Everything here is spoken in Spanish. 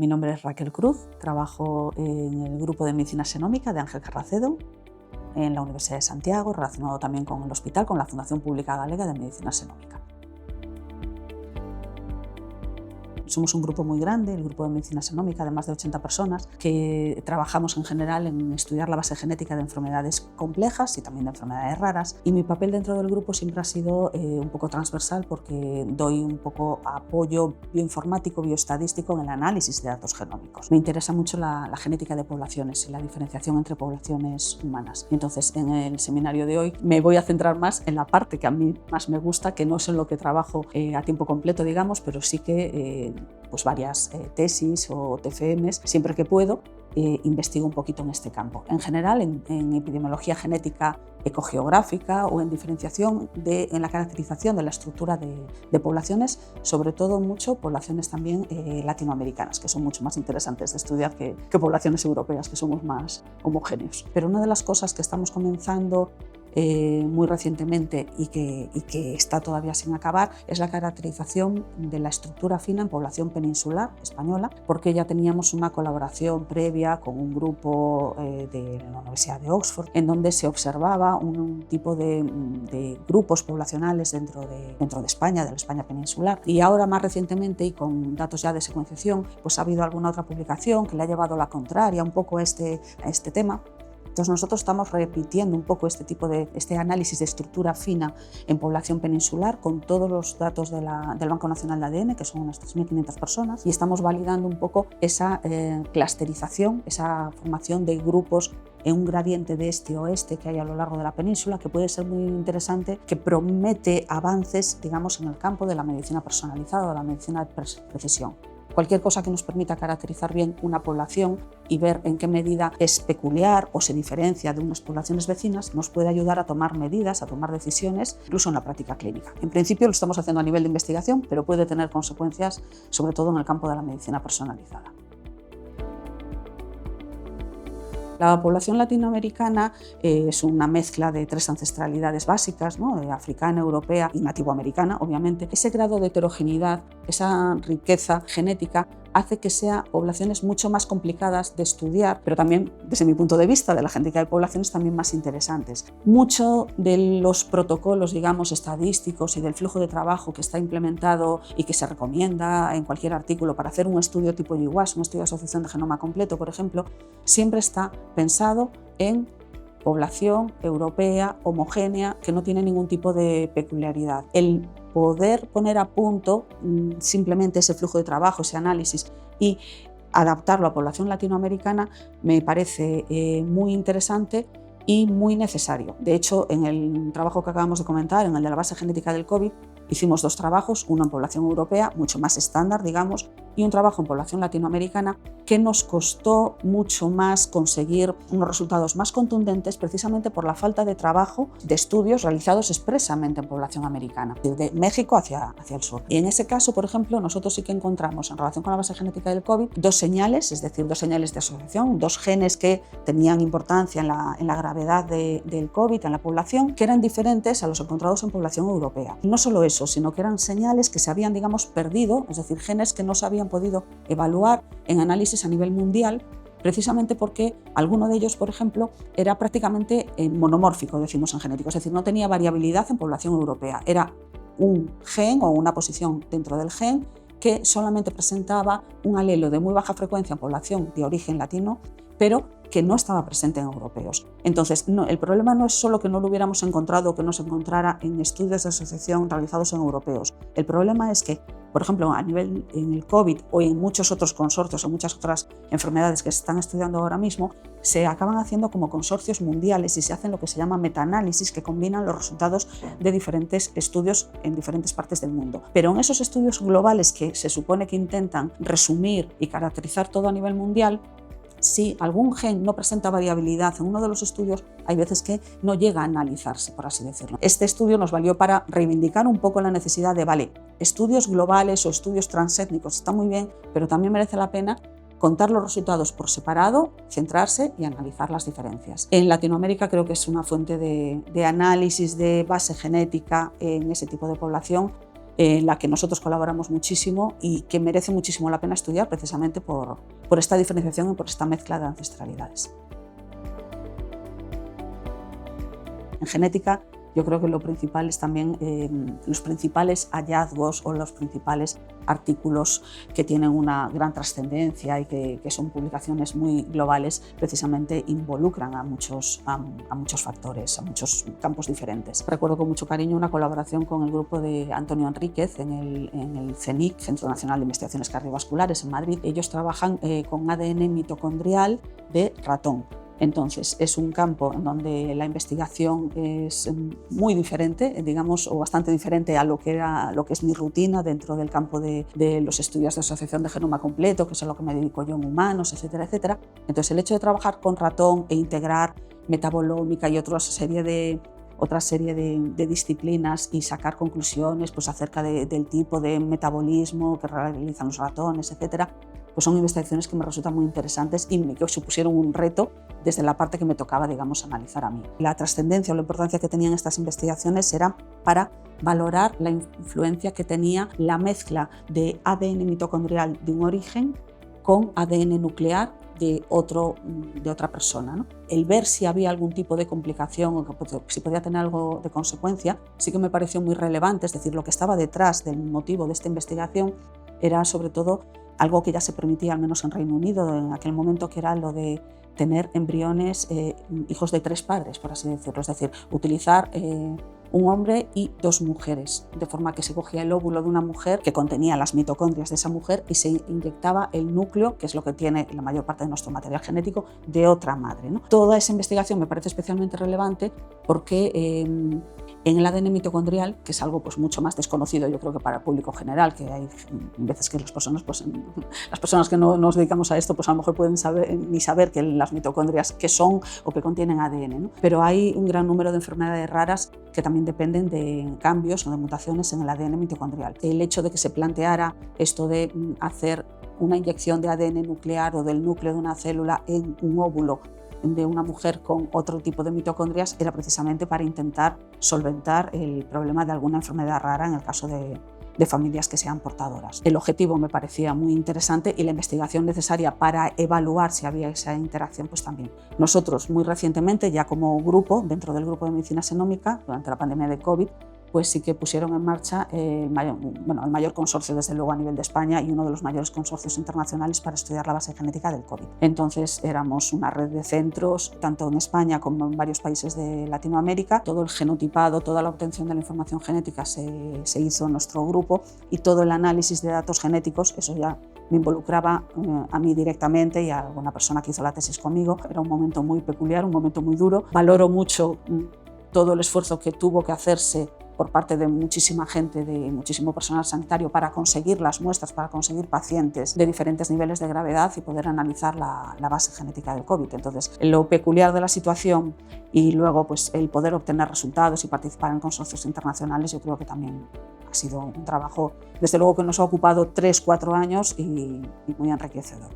Mi nombre es Raquel Cruz, trabajo en el grupo de medicina xenómica de Ángel Carracedo en la Universidad de Santiago, relacionado también con el hospital, con la Fundación Pública Galega de Medicina Xenómica. Somos un grupo muy grande, el grupo de medicina xenómica, de más de 80 personas, que trabajamos en general en estudiar la base genética de enfermedades complejas y también de enfermedades raras. Y mi papel dentro del grupo siempre ha sido un poco transversal, porque doy un poco apoyo bioinformático, bioestadístico en el análisis de datos genómicos. Me interesa mucho la genética de poblaciones y la diferenciación entre poblaciones humanas. Entonces, en el seminario de hoy me voy a centrar más en la parte que a mí más me gusta, que no es en lo que trabajo a tiempo completo, digamos, pero sí que pues varias tesis o TFMs, siempre que puedo, investigo un poquito en este campo. En general, en epidemiología genética ecogeográfica o en diferenciación, en la caracterización de la estructura de poblaciones, sobre todo mucho poblaciones también latinoamericanas, que son mucho más interesantes de estudiar que poblaciones europeas, que somos más homogéneos. Pero una de las cosas que estamos comenzando muy recientemente y que está todavía sin acabar es la caracterización de la estructura fina en población peninsular española, porque ya teníamos una colaboración previa con un grupo de la Universidad de Oxford, en donde se observaba un tipo de grupos poblacionales dentro de España, de la España peninsular. Y ahora, más recientemente, y con datos ya de secuenciación, pues ha habido alguna otra publicación que le ha llevado la contraria un poco a este tema. Entonces nosotros estamos repitiendo un poco este análisis de estructura fina en población peninsular con todos los datos del Banco Nacional de ADN, que son unas 3.500 personas, y estamos validando un poco esa clusterización, esa formación de grupos en un gradiente de este-oeste que hay a lo largo de la península, que puede ser muy interesante, que promete avances, digamos, en el campo de la medicina personalizada o de la medicina de precisión. Cualquier cosa que nos permita caracterizar bien una población y ver en qué medida es peculiar o se diferencia de unas poblaciones vecinas nos puede ayudar a tomar medidas, a tomar decisiones, incluso en la práctica clínica. En principio lo estamos haciendo a nivel de investigación, pero puede tener consecuencias, sobre todo en el campo de la medicina personalizada. La población latinoamericana es una mezcla de 3 ancestralidades básicas, ¿no? Africana, europea y nativoamericana, obviamente. Ese grado de heterogeneidad, esa riqueza genética, hace que sean poblaciones mucho más complicadas de estudiar, pero también, desde mi punto de vista, de la genética de poblaciones, también más interesantes. Mucho de los protocolos, digamos, estadísticos y del flujo de trabajo que está implementado y que se recomienda en cualquier artículo para hacer un estudio tipo GWAS, un estudio de asociación de genoma completo, por ejemplo, siempre está pensado en población europea, homogénea, que no tiene ningún tipo de peculiaridad. El poder poner a punto simplemente ese flujo de trabajo, ese análisis, y adaptarlo a población latinoamericana me parece muy interesante y muy necesario. De hecho, en el trabajo que acabamos de comentar, en el de la base genética del COVID, hicimos 2 trabajos, uno en población europea, mucho más estándar, digamos, y un trabajo en población latinoamericana, que nos costó mucho más conseguir unos resultados más contundentes, precisamente por la falta de trabajo de estudios realizados expresamente en población americana, de México hacia el sur. Y en ese caso, por ejemplo, nosotros sí que encontramos, en relación con la base genética del COVID, 2 señales, es decir, 2 señales de asociación, 2 genes que tenían importancia en la gravedad del COVID en la población, que eran diferentes a los encontrados en población europea. Y no solo eso, sino que eran señales que se habían, digamos, perdido, es decir, genes que no se habían podido evaluar en análisis a nivel mundial, precisamente porque alguno de ellos, por ejemplo, era prácticamente monomórfico, decimos en genético, es decir, no tenía variabilidad en población europea, era un gen o una posición dentro del gen que solamente presentaba un alelo de muy baja frecuencia en población de origen latino, pero que no estaba presente en europeos. Entonces, el problema no es solo que no lo hubiéramos encontrado o que no se encontrara en estudios de asociación realizados en europeos. El problema es que, por ejemplo, a nivel en el COVID o en muchos otros consorcios o muchas otras enfermedades que se están estudiando ahora mismo, se acaban haciendo como consorcios mundiales y se hacen lo que se llama metaanálisis, que combinan los resultados de diferentes estudios en diferentes partes del mundo. Pero en esos estudios globales que se supone que intentan resumir y caracterizar todo a nivel mundial, si algún gen no presenta variabilidad en uno de los estudios, hay veces que no llega a analizarse, por así decirlo. Este estudio nos valió para reivindicar un poco la necesidad de, estudios globales o estudios transétnicos está muy bien, pero también merece la pena contar los resultados por separado, centrarse y analizar las diferencias. En Latinoamérica creo que es una fuente de análisis de base genética en ese tipo de población en la que nosotros colaboramos muchísimo y que merece muchísimo la pena estudiar precisamente por esta diferenciación y por esta mezcla de ancestralidades. En genética, yo creo que lo principal es también los principales hallazgos o los principales artículos que tienen una gran trascendencia y que son publicaciones muy globales, precisamente involucran a muchos factores, a muchos campos diferentes. Recuerdo con mucho cariño una colaboración con el grupo de Antonio Enríquez en el CENIC, Centro Nacional de Investigaciones Cardiovasculares, en Madrid. Ellos trabajan con ADN mitocondrial de ratón. Entonces, es un campo en donde la investigación es muy diferente, digamos, o bastante diferente a lo que es mi rutina dentro del campo de los estudios de asociación de genoma completo, que es a lo que me dedico yo en humanos, etcétera, etcétera. Entonces, el hecho de trabajar con ratón e integrar metabolómica y otra serie de disciplinas y sacar conclusiones pues, acerca del tipo de metabolismo que realizan los ratones, etcétera, pues son investigaciones que me resultan muy interesantes y que supusieron un reto desde la parte que me tocaba, digamos, analizar a mí. La trascendencia o la importancia que tenían estas investigaciones era para valorar la influencia que tenía la mezcla de ADN mitocondrial de un origen con ADN nuclear de otra persona, ¿no? El ver si había algún tipo de complicación o si podía tener algo de consecuencia sí que me pareció muy relevante, es decir, lo que estaba detrás del motivo de esta investigación era sobre todo algo que ya se permitía, al menos en Reino Unido en aquel momento, que era lo de tener embriones hijos de 3 padres, por así decirlo, es decir, utilizar un hombre y 2 mujeres, de forma que se cogía el óvulo de una mujer que contenía las mitocondrias de esa mujer y se inyectaba el núcleo, que es lo que tiene la mayor parte de nuestro material genético, de otra madre, ¿no? Toda esa investigación me parece especialmente relevante porque en el ADN mitocondrial, que es algo pues, mucho más desconocido, yo creo que para el público general, que hay veces que las personas que no nos dedicamos a esto, pues a lo mejor pueden ni saber que las mitocondrias qué son o que contienen ADN, ¿no? Pero hay un gran número de enfermedades raras que también dependen de cambios o de mutaciones en el ADN mitocondrial. El hecho de que se planteara esto de hacer una inyección de ADN nuclear o del núcleo de una célula en un óvulo de una mujer con otro tipo de mitocondrias era precisamente para intentar solventar el problema de alguna enfermedad rara en el caso de familias que sean portadoras. El objetivo me parecía muy interesante y la investigación necesaria para evaluar si había esa interacción, pues también. Nosotros muy recientemente, ya como grupo, dentro del grupo de medicina xenómica, durante la pandemia de COVID, pues sí que pusieron en marcha el mayor consorcio, desde luego, a nivel de España y uno de los mayores consorcios internacionales para estudiar la base genética del COVID. Entonces éramos una red de centros, tanto en España como en varios países de Latinoamérica. Todo el genotipado, toda la obtención de la información genética se hizo en nuestro grupo y todo el análisis de datos genéticos, eso ya me involucraba a mí directamente y a alguna persona que hizo la tesis conmigo. Era un momento muy peculiar, un momento muy duro. Valoro mucho todo el esfuerzo que tuvo que hacerse por parte de muchísima gente, de muchísimo personal sanitario para conseguir las muestras, para conseguir pacientes de diferentes niveles de gravedad y poder analizar la base genética del COVID. Entonces, lo peculiar de la situación y luego pues, el poder obtener resultados y participar en consorcios internacionales, yo creo que también ha sido un trabajo, desde luego que nos ha ocupado 3-4 años y muy enriquecedor.